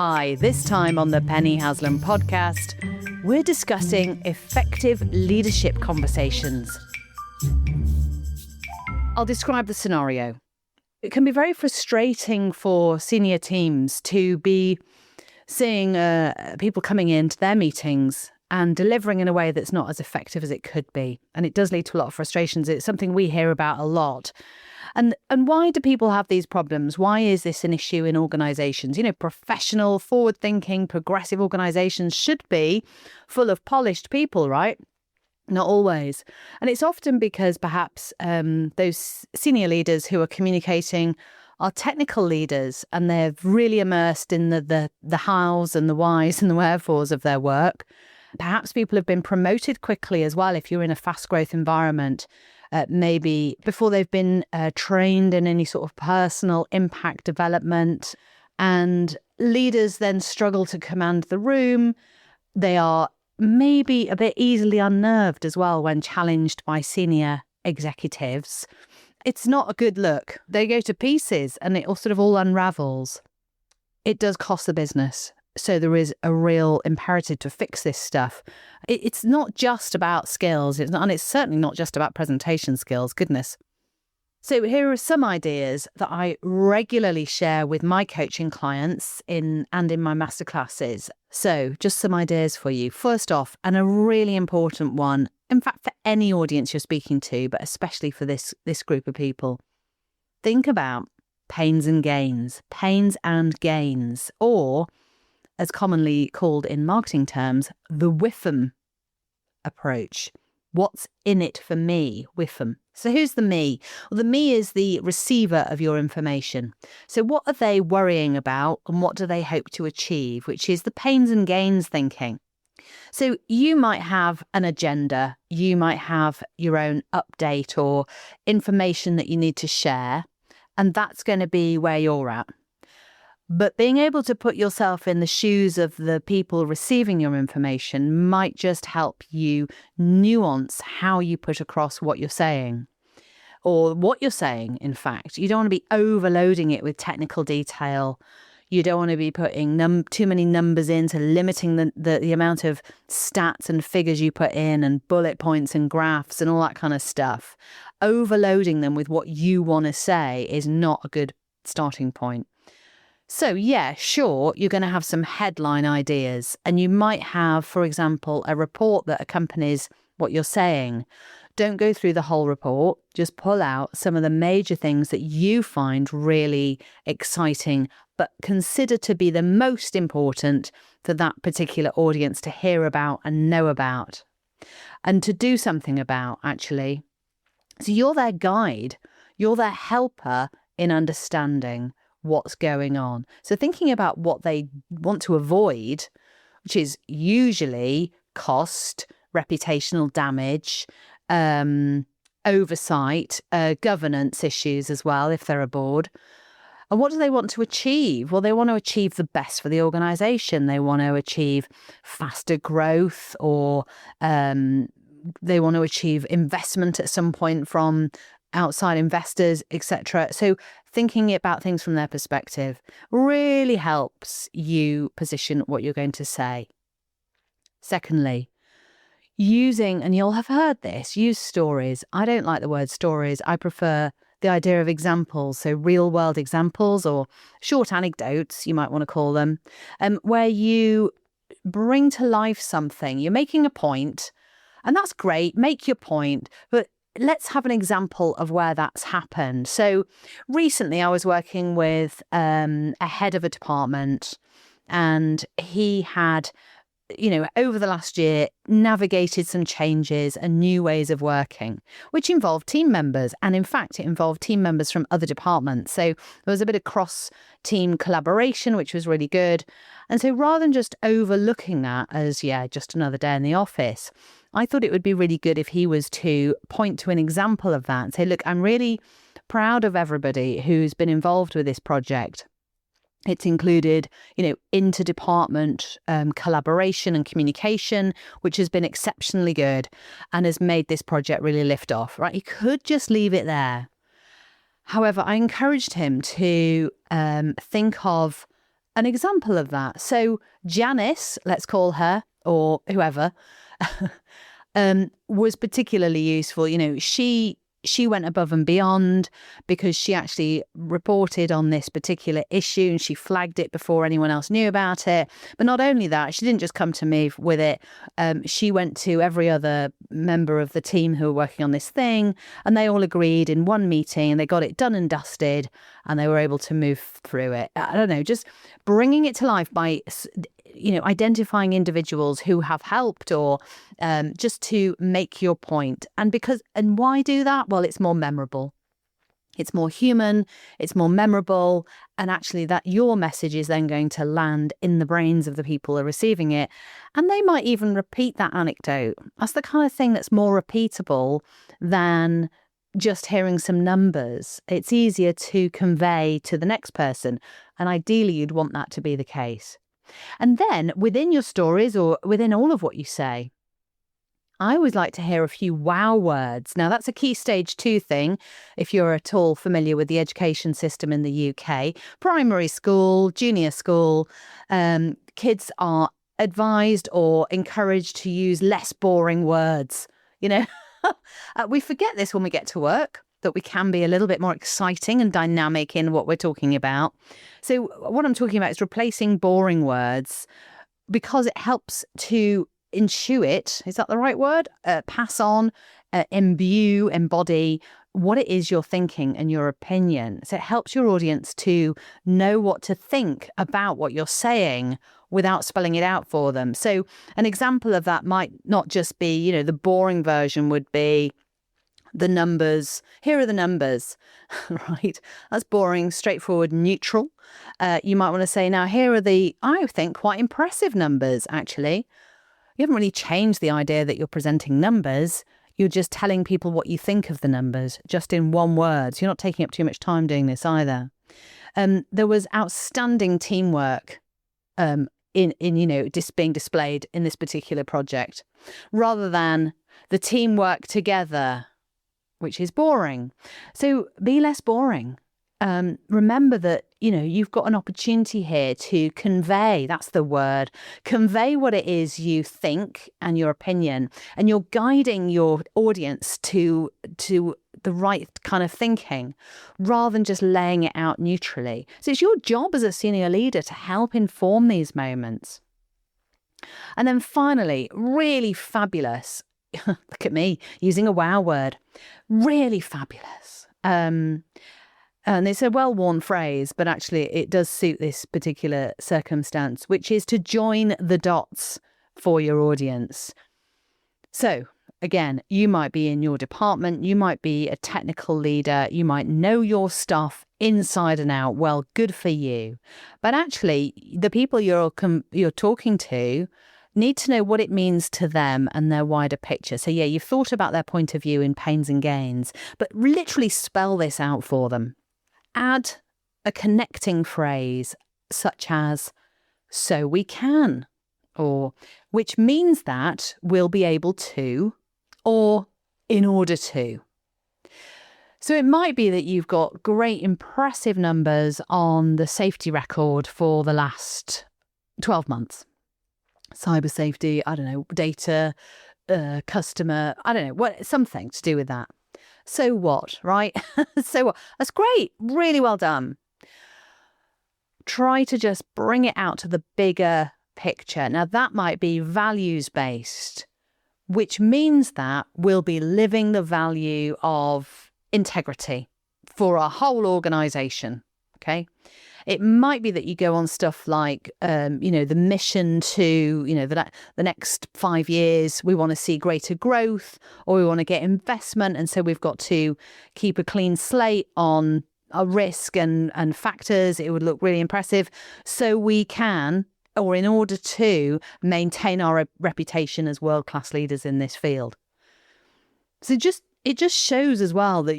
Hi, this time on the Penny Haslam podcast, we're discussing effective leadership conversations. I'll describe the scenario. It can be very frustrating for senior teams to be seeing people coming into their meetings and delivering in a way that's not as effective as it could be. And it does lead to a lot of frustrations. It's something we hear about a lot. And why do people have these problems? Why is this an issue in organisations? You know, professional, forward-thinking, progressive organisations should be full of polished people, right? Not always. And it's often because perhaps those senior leaders who are communicating are technical leaders and they're really immersed in the hows and the whys and the wherefores of their work. Perhaps people have been promoted quickly as well if you're in a fast growth environment. Maybe before they've been trained in any sort of personal impact development, and leaders then struggle to command the room. They are maybe a bit easily unnerved as well when challenged by senior executives. It's not a good look. They go to pieces and it all sort of all unravels. It does cost the business. So there is a real imperative to fix this stuff. It's not just about skills, and it's certainly not just about presentation skills, goodness. So here are some ideas that I regularly share with my coaching clients in my masterclasses. So just some ideas for you. First off, and a really important one, in fact, for any audience you're speaking to, but especially for this group of people, think about pains and gains, or as commonly called in marketing terms, the WIFM approach. What's in it for me? WIFM. So who's the me? Well, the me is the receiver of your information. So what are they worrying about and what do they hope to achieve, which is the pains and gains thinking. So you might have an agenda, you might have your own update or information that you need to share, and that's going to be where you're at. But being able to put yourself in the shoes of the people receiving your information might just help you nuance how you put across what you're saying. Or what you're saying, in fact. You don't want to be overloading it with technical detail. You don't want to be putting too many numbers in, to limiting the amount of stats and figures you put in and bullet points and graphs and all that kind of stuff. Overloading them with what you want to say is not a good starting point. So yeah, sure, you're going to have some headline ideas and you might have, for example, a report that accompanies what you're saying. Don't go through the whole report, just pull out some of the major things that you find really exciting, but consider to be the most important for that particular audience to hear about and know about and to do something about, actually. So you're their guide, you're their helper in understanding what's going on. So thinking about what they want to avoid, which is usually cost, reputational damage, oversight, governance issues as well, if they're a board. And what do they want to achieve? Well, they want to achieve the best for the organisation. They want to achieve faster growth, or they want to achieve investment at some point from outside investors, etc. So thinking about things from their perspective really helps you position what you're going to say. Secondly, using, and you'll have heard this, use stories. I don't like the word stories. I prefer the idea of examples, so real world examples or short anecdotes, you might want to call them, where you bring to life something. You're making a point, and that's great, make your point, but let's have an example of where that's happened. So recently I was working with a head of a department, and he had, over the last year, navigated some changes and new ways of working, which involved team members. And in fact, it involved team members from other departments. So there was a bit of cross-team collaboration, which was really good. And so rather than just overlooking that as, just another day in the office, I thought it would be really good if he was to point to an example of that and say, look, I'm really proud of everybody who's been involved with this project. It's included, inter-department collaboration and communication, which has been exceptionally good and has made this project really lift off, right? He could just leave it there. However, I encouraged him to think of an example of that. So Janice, let's call her, or whoever, was particularly useful. She went above and beyond because she actually reported on this particular issue and she flagged it before anyone else knew about it. But not only that, she didn't just come to me with it. She went to every other member of the team who were working on this thing, and they all agreed in one meeting and they got it done and dusted and they were able to move through it. I don't know, just bringing it to life by identifying individuals who have helped, or just to make your point. And why do that? Well, it's more memorable. It's more human, it's more memorable, and actually that your message is then going to land in the brains of the people who are receiving it. And they might even repeat that anecdote. That's the kind of thing that's more repeatable than just hearing some numbers. It's easier to convey to the next person, and ideally you'd want that to be the case. And then within your stories, or within all of what you say, I always like to hear a few wow words. Now, that's a key stage 2 thing. If you're at all familiar with the education system in the UK, primary school, junior school, kids are advised or encouraged to use less boring words. We forget this when we get to work, that we can be a little bit more exciting and dynamic in what we're talking about. So what I'm talking about is replacing boring words, because it helps to intuit, is that the right word? Pass on, imbue, embody what it is you're thinking and your opinion. So it helps your audience to know what to think about what you're saying without spelling it out for them. So an example of that might not just be, the boring version would be the numbers. Here are the numbers, right? That's boring, straightforward, neutral. You might want to say, now here are the, I think, quite impressive numbers, actually. You haven't really changed the idea that you're presenting numbers. You're just telling people what you think of the numbers, just in one word. So you're not taking up too much time doing this either. There was outstanding teamwork just being displayed in this particular project, rather than the teamwork together, which is boring. So be less boring. Remember that, you've got an opportunity here to convey, that's the word, convey what it is you think and your opinion, and you're guiding your audience to the right kind of thinking, rather than just laying it out neutrally. So it's your job as a senior leader to help inform these moments. And then finally, really fabulous. Look at me using a wow word. Really fabulous. And it's a well-worn phrase, but actually it does suit this particular circumstance, which is to join the dots for your audience. So again, you might be in your department, you might be a technical leader, you might know your stuff inside and out. Well, good for you. But actually, the people you're talking to need to know what it means to them and their wider picture. So yeah, you've thought about their point of view in pains and gains, but literally spell this out for them. Add a connecting phrase such as, so we can, or which means that we'll be able to, or in order to. So it might be that you've got great, impressive numbers on the safety record for the last 12 months. Cyber safety, I don't know, data, customer, I don't know, something to do with that. So what, right? So what? That's great. Really well done. Try to just bring it out to the bigger picture. Now, that might be values-based, which means that we'll be living the value of integrity for our whole organisation, okay? It might be that you go on stuff like, the mission to, the next 5 years, we want to see greater growth, or we want to get investment. And so we've got to keep a clean slate on our risk and factors. It would look really impressive. So we can, or in order to maintain our reputation as world-class leaders in this field. So it just shows as well that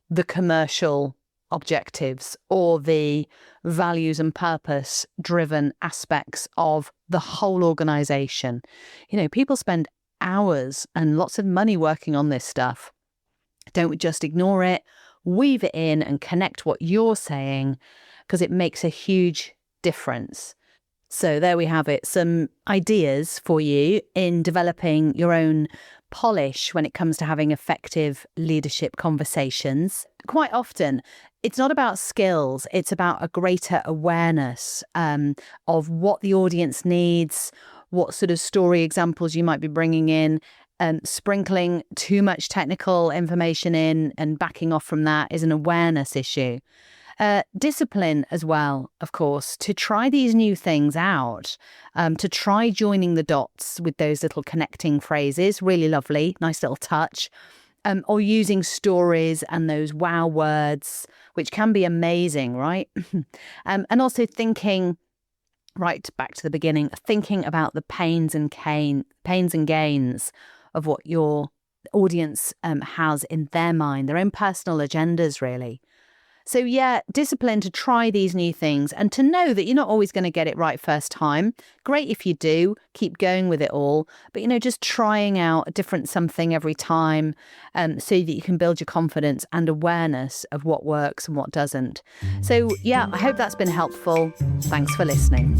the commercial objectives or the values and purpose driven aspects of the whole organization. People spend hours and lots of money working on this stuff. Don't just ignore it, weave it in and connect what you're saying because it makes a huge difference. So there we have it, some ideas for you in developing your own polish when it comes to having effective leadership conversations. Quite often, it's not about skills, it's about a greater awareness of what the audience needs, what sort of story examples you might be bringing in, and sprinkling too much technical information in and backing off from that is an awareness issue. Discipline as well, of course, to try these new things out, to try joining the dots with those little connecting phrases, really lovely, nice little touch, or using stories and those wow words, which can be amazing, right? And also thinking, right back to the beginning, thinking about the pains and gains of what your audience has in their mind, their own personal agendas, really. So yeah, discipline to try these new things and to know that you're not always going to get it right first time. Great if you do, keep going with it all. But, just trying out a different something every time so that you can build your confidence and awareness of what works and what doesn't. So yeah, I hope that's been helpful. Thanks for listening.